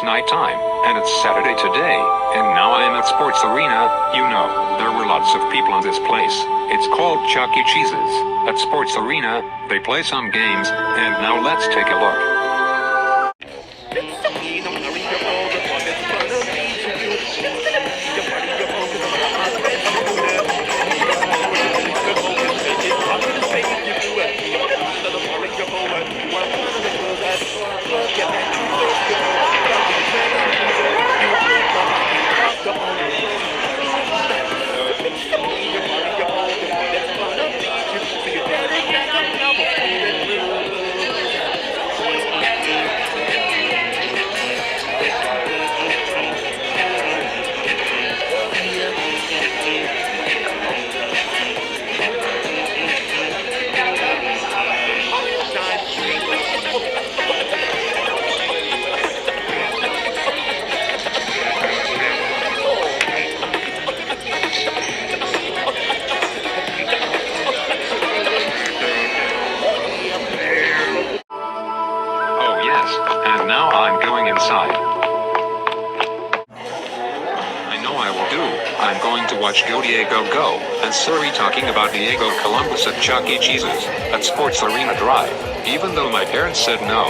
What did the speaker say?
nighttime, and it's Saturday today, and now I am at Sports Arena. You know, there were lots of people in this place. It's called Chuck E. Cheese's. At Sports Arena, they play some games, and now let's take a look. And now I'm going inside. I know I will do. I'm going to watch Go Diego Go, and Surrey talking about Diego Columbus at Chuck E. Cheese's, at Sports Arena Drive, even though my parents said no.